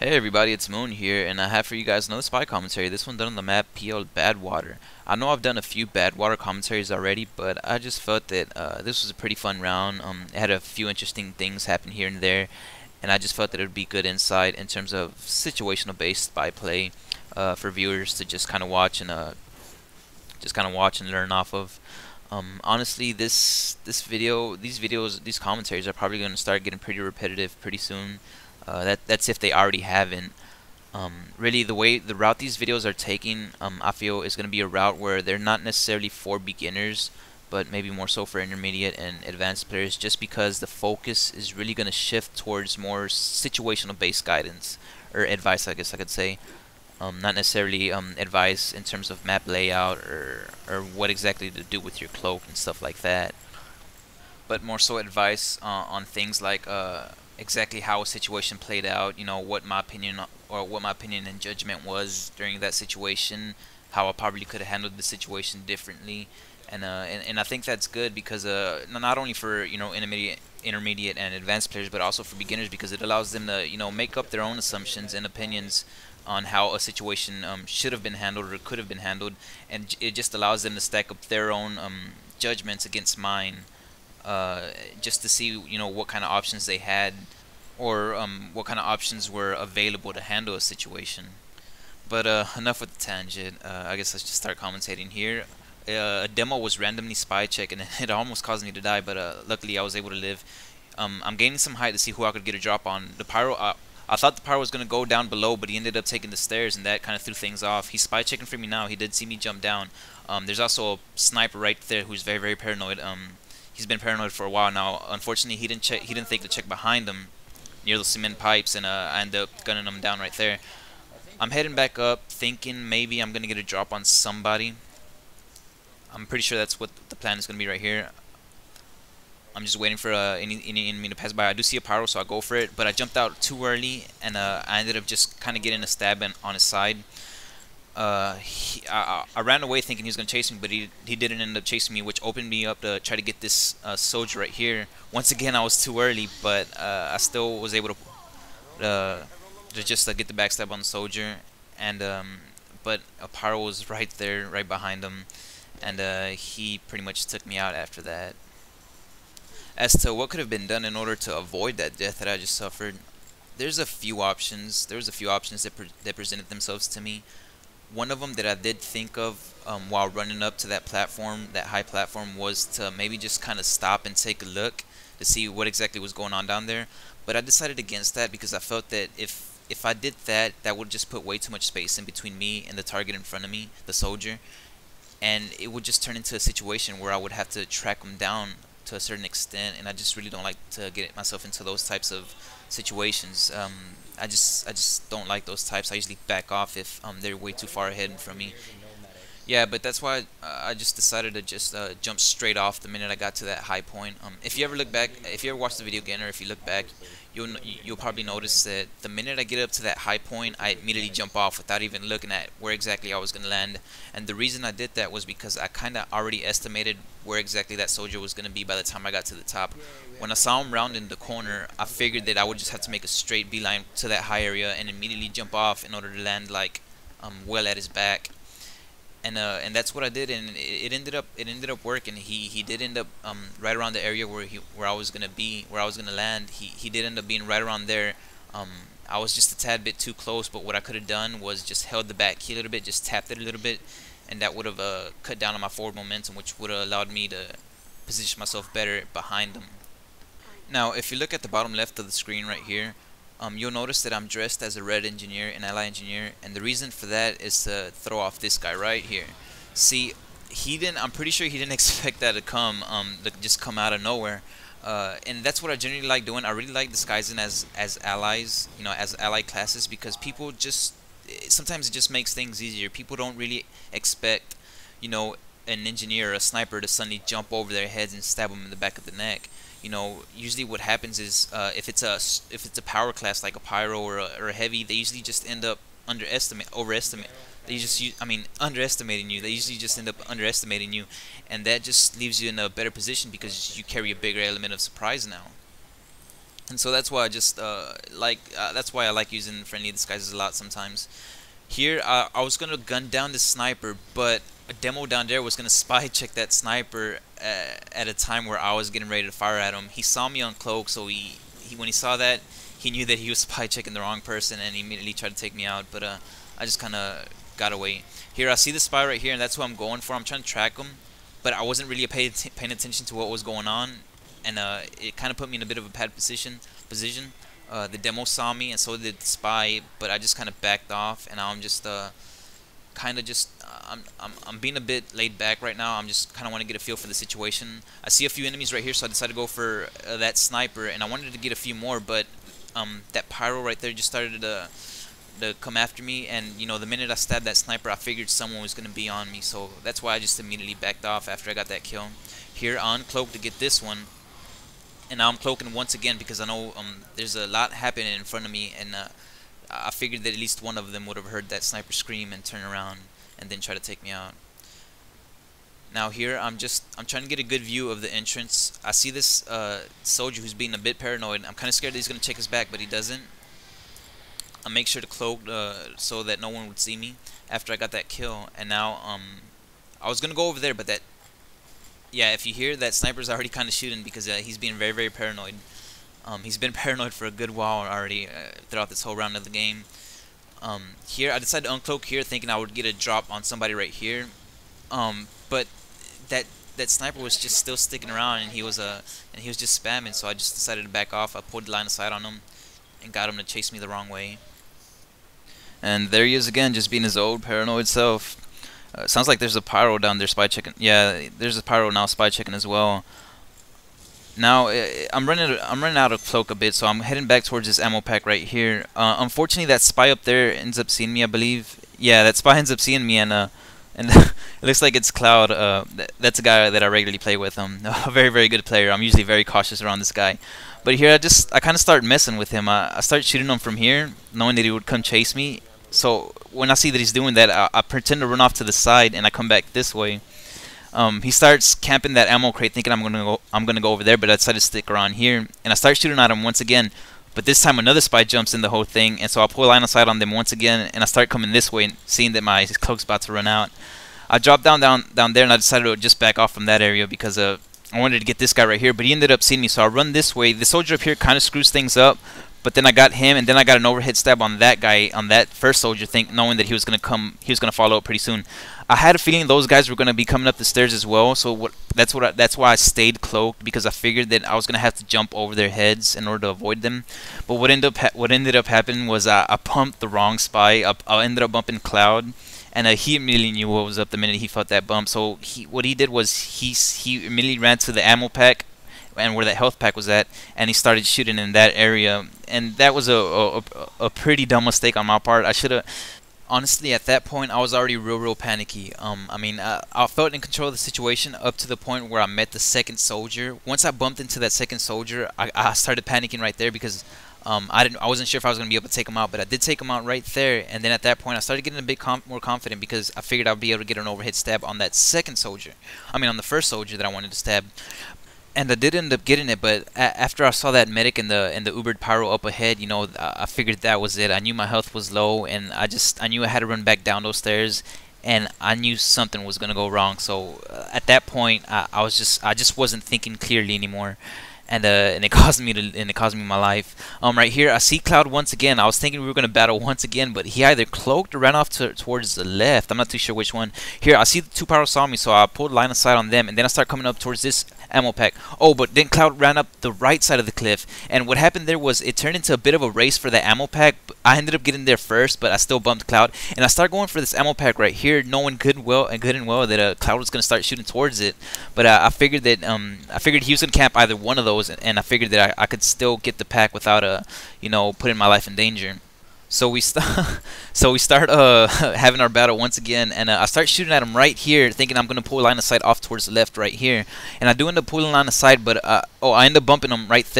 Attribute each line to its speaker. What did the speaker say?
Speaker 1: Hey everybody, it's Moon here, and I have for you guys another spy commentary. This one done on the map PL Badwater. I know I've done a few Badwater commentaries already, but I just felt that this was a pretty fun round. It had a few interesting things happen here and there, and I just felt that it would be good insight in terms of situational based spy play for viewers to just kind of watch and learn off of. Honestly, these commentaries are probably going to start getting pretty repetitive pretty soon. That's if they already haven't. Really, the route these videos are taking, I feel is going to be a route where they're not necessarily for beginners, but maybe more so for intermediate and advanced players, just because the focus is really going to shift towards more situational based guidance or advice, I guess I could say. Not necessarily advice in terms of map layout or what exactly to do with your cloak and stuff like that, but more so advice on things like exactly how a situation played out. You know, what my opinion and judgment was during that situation, how I probably could have handled the situation differently, and I think that's good because not only for intermediate and advanced players, but also for beginners because it allows them to make up their own assumptions and opinions on how a situation should have been handled or could have been handled, and it just allows them to stack up their own judgments against mine, just to see what kind of options they had or what kind of options were available to handle a situation. But enough with the tangent. I guess let's just start commentating here. A demo was randomly spy check and it almost caused me to die, but luckily I was able to live. I'm gaining some height to see who I could get a drop on. The pyro. I thought the pyro was gonna go down below, but he ended up taking the stairs, and that kind of threw things off. He's spy checking for me now. He did see me jump down. There's also a sniper right there who's very, very paranoid. He's been paranoid for a while now. Unfortunately, he didn't check. He didn't think to check behind him near the cement pipes, and I ended up gunning him down right there. I'm heading back up, thinking maybe I'm gonna get a drop on somebody. I'm pretty sure that's what the plan is gonna be right here. I'm just waiting for any enemy to pass by. I do see a pyro, so I go for it, but I jumped out too early, and I ended up just kind of getting a stab on his side. I ran away thinking he was going to chase me, but he didn't end up chasing me, which opened me up to try to get this soldier right here. Once again, I was too early, but I still was able to just get the backstab on the soldier. And but a pyro was right there, right behind him, and he pretty much took me out after that. As to what could have been done in order to avoid that death that I just suffered, there's a few options. There's a few options that presented themselves to me. One of them that I did think of while running up to that platform, that high platform, was to maybe just kind of stop and take a look to see what exactly was going on down there. But I decided against that because I felt that if I did that, that would just put way too much space in between me and the target in front of me, the soldier, and it would just turn into a situation where I would have to track him down to a certain extent, and I just really don't like to get myself into those types of situations. I just don't like those types. I usually back off if they're way too far ahead from me. Yeah, but that's why I just decided to just jump straight off the minute I got to that high point. If you ever look back, if you ever watch the video again, or if you look back, you'll probably notice that the minute I get up to that high point, I immediately jump off without even looking at where exactly I was gonna land. And the reason I did that was because I kind of already estimated where exactly that soldier was gonna be by the time I got to the top. When I saw him round in the corner, I figured that I would just have to make a straight beeline to that high area and immediately jump off in order to land like well at his back. And that's what I did, and it ended up working. He did end up right around the area where I was gonna land. He did end up being right around there. I was just a tad bit too close, but what I could have done was just held the back key a little bit, just tapped it a little bit, and that would have cut down on my forward momentum, which would have allowed me to position myself better behind him. Now, if you look at the bottom left of the screen right here, you'll notice that I'm dressed as a red engineer, an ally engineer, and the reason for that is to throw off this guy right here. See, I'm pretty sure he didn't expect that to just come out of nowhere. And that's what I generally like doing. I really like disguising as allies, as ally classes, because people just, sometimes it just makes things easier. People don't really expect, an engineer or a sniper to suddenly jump over their heads and stab them in the back of the neck. Usually what happens is if it's a power class like a pyro or a heavy, they usually just end up underestimating you. They usually just end up underestimating you, and that just leaves you in a better position because you carry a bigger element of surprise now. And so that's why I just that's why I like using friendly disguises a lot sometimes. Here, I was gonna gun down the sniper, but a demo down there was gonna spy check that sniper at a time where I was getting ready to fire at him. He saw me on cloak, so he when he saw that, he knew that he was spy checking the wrong person, and he immediately tried to take me out. But I just kind of got away. Here, I see the spy right here, and that's who I'm going for. I'm trying to track him, but I wasn't really paying attention to what was going on, and it kind of put me in a bit of a bad position. The demo saw me, and so did the spy, but I just kind of backed off, and now I'm just kind of just I'm being a bit laid back right now. I'm just kind of want to get a feel for the situation. I see a few enemies right here, so I decided to go for that sniper, and I wanted to get a few more, but that pyro right there just started to come after me, and you know, the minute I stabbed that sniper, I figured someone was gonna be on me, so that's why I just immediately backed off after I got that kill. Here on cloak to get this one. And now I'm cloaking once again because I know there's a lot happening in front of me, and I figured that at least one of them would have heard that sniper scream and turn around and then try to take me out. Now here I'm trying to get a good view of the entrance. I see this soldier who's being a bit paranoid. I'm kind of scared that he's gonna check his back, but he doesn't. I make sure to cloak so that no one would see me after I got that kill. And now I was gonna go over there, but that. Yeah, if you hear that, sniper's already kind of shooting because he's being very, very paranoid. He's been paranoid for a good while already throughout this whole round of the game. Here, I decided to uncloak here, thinking I would get a drop on somebody right here. But that sniper was just still sticking around, and he was just spamming. So I just decided to back off. I pulled the line of sight on him and got him to chase me the wrong way. And there he is again, just being his old paranoid self. Sounds like there's a pyro down there spy checking. Yeah, there's a pyro now spy checking as well. Now I'm running out of cloak a bit, so I'm heading back towards this ammo pack right here. Unfortunately, that spy up there ends up seeing me, I believe. Yeah, that spy ends up seeing me, and it looks like it's Cloud. That's a guy that I regularly play with. A very, very good player. I'm usually very cautious around this guy. But here I kind of start messing with him. I start shooting him from here, knowing that he would come chase me. So when I see that he's doing that, I pretend to run off to the side, and I come back this way. He starts camping that ammo crate, thinking I'm gonna go over there, but I decide to stick around here, and I start shooting at him once again. But this time another spy jumps in the whole thing, and so I pull a line of sight on them once again, and I start coming this way, seeing that my cloak's about to run out. I drop down there, and I decided to just back off from that area because I wanted to get this guy right here, but he ended up seeing me, so I run this way. The soldier up here kind of screws things up. But then I got him, and then I got an overhead stab on that guy, on that first soldier, knowing that he was gonna follow up pretty soon. I had a feeling those guys were gonna be coming up the stairs as well, so that's why I stayed cloaked, because I figured that I was gonna have to jump over their heads in order to avoid them. But what ended up happening was I pumped the wrong spy. I ended up bumping Cloud, and he immediately knew what was up the minute he felt that bump. So what he did was he immediately ran to the ammo pack and where that health pack was at, and he started shooting in that area, and that was a pretty dumb mistake on my part. I should have, honestly, at that point I was already real panicky. I mean, I felt in control of the situation up to the point where I met the second soldier. Once I bumped into that second soldier, I started panicking right there because I wasn't sure if I was gonna be able to take him out, but I did take him out right there. And then at that point I started getting a bit more confident because I figured I'd be able to get an overhead stab on that second soldier. I mean, on the first soldier that I wanted to stab. And I did end up getting it, but after I saw that medic and the Ubered pyro up ahead, you know, I figured that was it. I knew my health was low, and I knew I had to run back down those stairs, and I knew something was gonna go wrong. So at that point, I just wasn't thinking clearly anymore. And it caused me my life. Right here I see Cloud once again. I was thinking we were gonna battle once again, but he either cloaked or ran off towards the left. I'm not too sure which one. Here I see the two pyros saw me, so I pulled line of sight on them, and then I start coming up towards this ammo pack. Oh, but then Cloud ran up the right side of the cliff, and what happened there was it turned into a bit of a race for the ammo pack. I ended up getting there first, but I still bumped Cloud, and I started going for this ammo pack right here, knowing good and well that Cloud was gonna start shooting towards it. But I figured that he was gonna camp either one of those, and I figured that I could still get the pack without putting my life in danger. So we start having our battle once again, and I start shooting at him right here, thinking I'm gonna pull line of sight off towards the left right here, and I do end up pulling line of sight, but I end up bumping him right there.